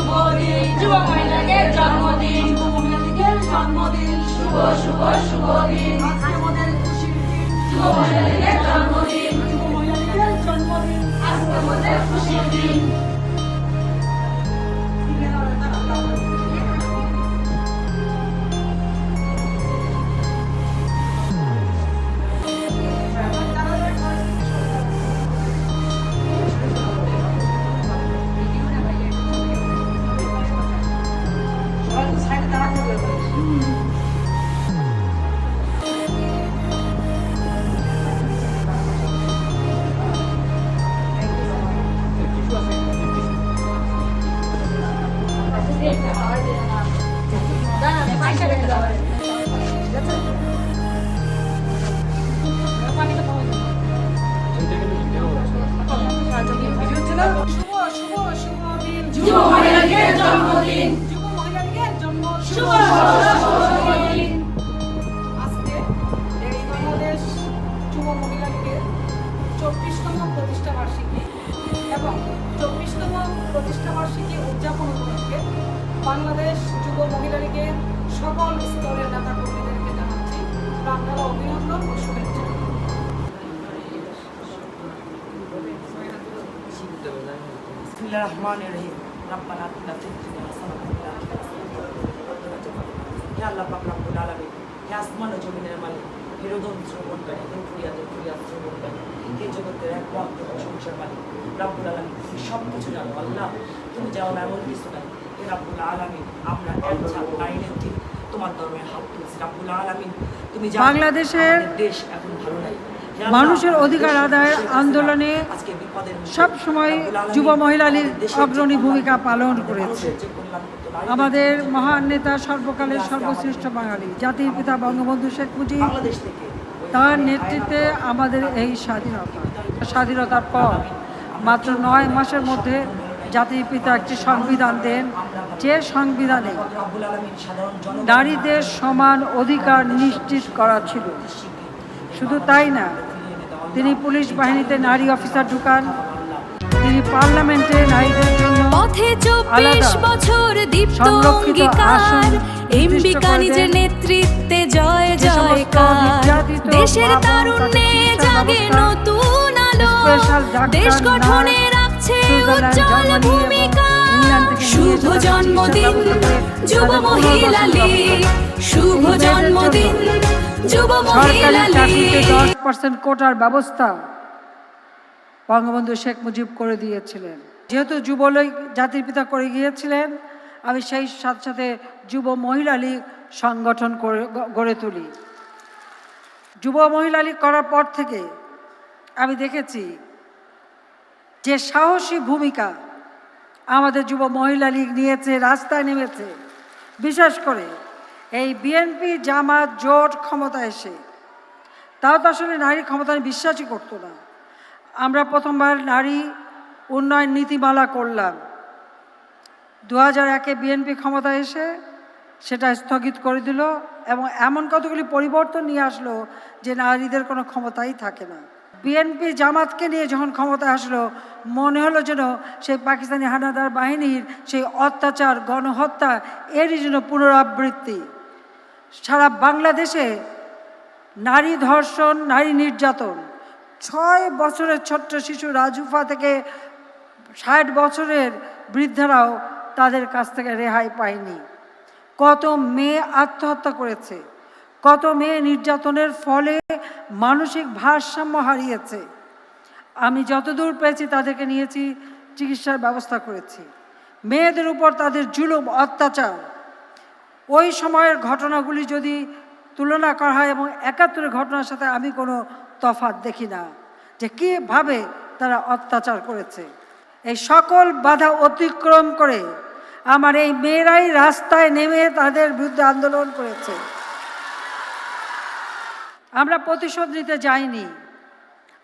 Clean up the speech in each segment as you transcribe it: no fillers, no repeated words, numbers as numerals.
শুভ দিন, যুব মহিলাদের জন্মদিন, যুব মহিলাদের জন্মদিন, শুভ শুভ শুভ দিন, আজকে আমাদের খুশির দিন, যুব মহিলাদের জন্মদিন, যুব মহিলাদের জন্মদিন, আজকে আমাদের খুশির দিন। যুব মহিলাদের জন্মদিন, যুব মহিলাদের জন্মদিন, শুভ শুভ দিন। আজকে এই বাংলাদেশ যুব মহিলা লীগের 24তম প্রতিষ্ঠা বার্ষিকী এবং 24তম প্রতিষ্ঠা বার্ষিকী উদযাপন উপলক্ষে বাংলাদেশ যুব মহিলা লীগের সকল স্তরের নেতা কর্মীদেরকে জানাচ্ছি প্রাণঢালা অভিনন্দন ও শুভেচ্ছা। বিসমিল্লাহির রহমানির রহিম। রব্বানা আতিনা ফিদ দুনিয়া হাসানাতাও ওয়া ফিল আখিরাতি হাসানাতাও। ইয়া আল্লাহ পাক রব্বুল আলামিন, ইয়া আসমান ও জমিনের মালিক, হিরোদন শ্রবণকারী, দুনিয়ার শ্রবণকারী, এই জগতের একমাত্র প্রশংসার মালিক রব্বুল আলামিন, তুমি সব কিছু জানো। আল্লাহ, তুমি জানো না এমন কিছু নাই। হে রব্বুল আলামিন, আমরা একজন নারীর দিন তোমার দরবারে হাত তুলছি। রব্বুল আলামিন, তুমি জানো বাংলাদেশের দেশ এখন ভালো নাই। মানুষের অধিকার আদায়ের আন্দোলনে সব সময় যুব মহিলা লীগ অগ্রণী ভূমিকা পালন করেছে। আমাদের মহান নেতা, সর্বকালের সর্বশ্রেষ্ঠ বাঙালি জাতির পিতা বঙ্গবন্ধু শেখ মুজিব, তার নেতৃত্বে আমাদের এই স্বাধীনতার পর মাত্র 9 মাসের মধ্যে জাতির পিতা একটি সংবিধান দেন, যে সংবিধানে নারীদের সমান অধিকার নিশ্চিত করা ছিল। শুধু তাই না, তিনি পুলিশ বাহিনীতে নারী অফিসার ঢুকান, তিনি পার্লামেন্টে নারীদের জন্য আলাদা সংরক্ষিত আসন প্রতিষ্ঠা করে নেতৃত্বে জয় জয়কার, দেশের তারুণ্যে জাগে নতুন আলো, দেশ গঠনে রাখছে উজ্জ্বল ভূমিকা। শুভ জন্মদিন যুব মহিলা লীগ, শুভ জন্মদিন যুব মহিলা লীগ। 10% কোটার ব্যবস্থা বঙ্গবন্ধু শেখ মুজিব করে দিয়েছিলেন। যেহেতু যুবলীগ জাতির পিতা করে গিয়েছিলেন, আমি সেই সাথে সাথে যুব মহিলা লীগ সংগঠন গড়ে তুলি। যুব মহিলা লীগ করার পর থেকে আমি দেখেছি যে সাহসী ভূমিকা আমাদের যুব মহিলা লীগ নিয়েছে, রাস্তায় নেমেছে। বিশেষ করে এই বিএনপি জামাত জোট ক্ষমতা এসে, তাও তো আসলে নারী ক্ষমতায় বিশ্বাসই করতো না। আমরা প্রথমবার নারী উন্নয়ন নীতিমালা করলাম। 2001-এ বিএনপি ক্ষমতায় এসে সেটা স্থগিত করে দিল এবং এমন কতগুলি পরিবর্তন নিয়ে আসলো যে নারীদের কোনো ক্ষমতাই থাকে না। বিএনপি জামাতকে নিয়ে যখন ক্ষমতায় আসলো, মনে হলো যেন সেই পাকিস্তানি হানাদার বাহিনীর সেই অত্যাচার, গণহত্যা এরই যেন পুনরাবৃত্তি। সারা বাংলাদেশে নারী ধর্ষণ, নারী নির্যাতন, 6 বছরের ছোট্ট শিশু রাজুফা থেকে 60 বছরের বৃদ্ধারাও তাদের কাছ থেকে রেহাই পায়নি। কত মেয়ে আত্মহত্যা করেছে, কত মেয়ে নির্যাতনের ফলে মানসিক ভারসাম্য হারিয়েছে। আমি যতদূর পেয়েছি তাদেরকে নিয়েছি, চিকিৎসার ব্যবস্থা করেছি। মেয়েদের উপর তাদের জুলুম, অত্যাচার, ওই সময়ের ঘটনাগুলি যদি তুলনা করা হয় এবং 71-এর ঘটনার সাথে আমি কোনো তফাৎ দেখি না যে কীভাবে তারা অত্যাচার করেছে। এই সকল বাধা অতিক্রম করে আমার এই মেয়েরাই রাস্তায় নেমে তাদের বিরুদ্ধে আন্দোলন করেছে। আমরা প্রতিশোধ নিতে যাইনি,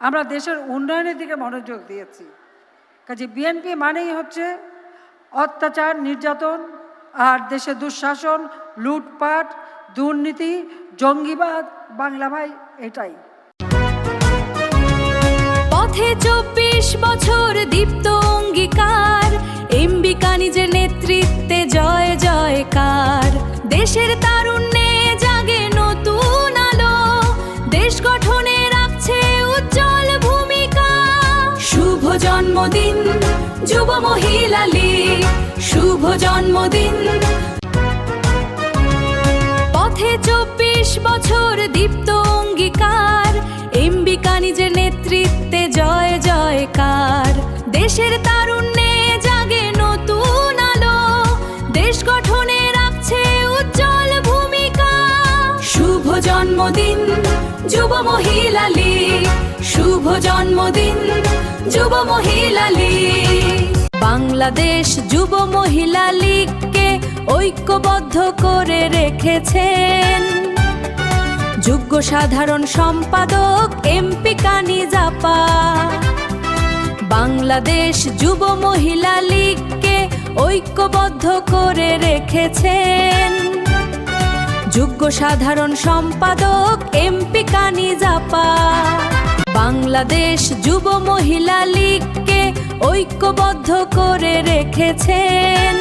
আমরা দেশের উন্নয়নের দিকে মনোযোগ দিয়েছি। কাজে বিএনপি মানেই হচ্ছে অত্যাচার, নির্যাতন আর দেশে দুঃশাসন, লুটপাট, দুর্নীতি, জঙ্গিবাদ। বাংলা ভাই, এটাই পথে 24 বছর দীপ্ত অঙ্গীকার, এমবি কানিজের নেতৃত্বে জয় জয়কার। দেশের তারুণ্যে জাগে নতুন আলো, দেশ গঠনে রাখছে উজ্জ্বল ভূমিকা। শুভ জন্মদিন যুব মহিলা লীগ, শুভ জন্মদিন। পথে 24 বছর দীপ্ত অঙ্গীকার, এমবি কানিজের নেতৃত্বে জয় জয়কার। দেশের তারুণ্যে জাগে নতুন আলো, দেশ গঠনে রাখছে উজ্জ্বল ভূমিকা। শুভ জন্মদিন যুব মহিলা লীগ, শুভ জন্মদিন যুব মহিলা লীগ। বাংলাদেশ যুব মহিলা লীগকে ঐক্যবদ্ধ করে রেখেছেন যোগ্য সাধারণ সম্পাদক এমপি কানিজ আপা। বাংলাদেশ যুব মহিলা লীগকে ঐক্যবদ্ধ করে রেখেছেন যোগ্য সাধারণ সম্পাদক এমপি কানিজ আপা। বাংলাদেশ যুব মহিলা লীগকে ঐক্যবদ্ধ করে রেখেছেন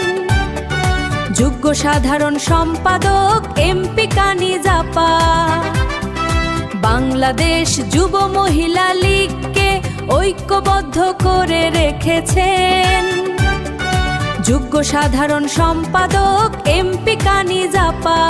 যোগ্য সাধারণ সম্পাদক এমপি কানিজ আপা। বাংলাদেশ যুব মহিলা লীগকে ঐক্যবদ্ধ করে রেখেছেন যোগ্য সাধারণ সম্পাদক এমপি কানিজ আপা।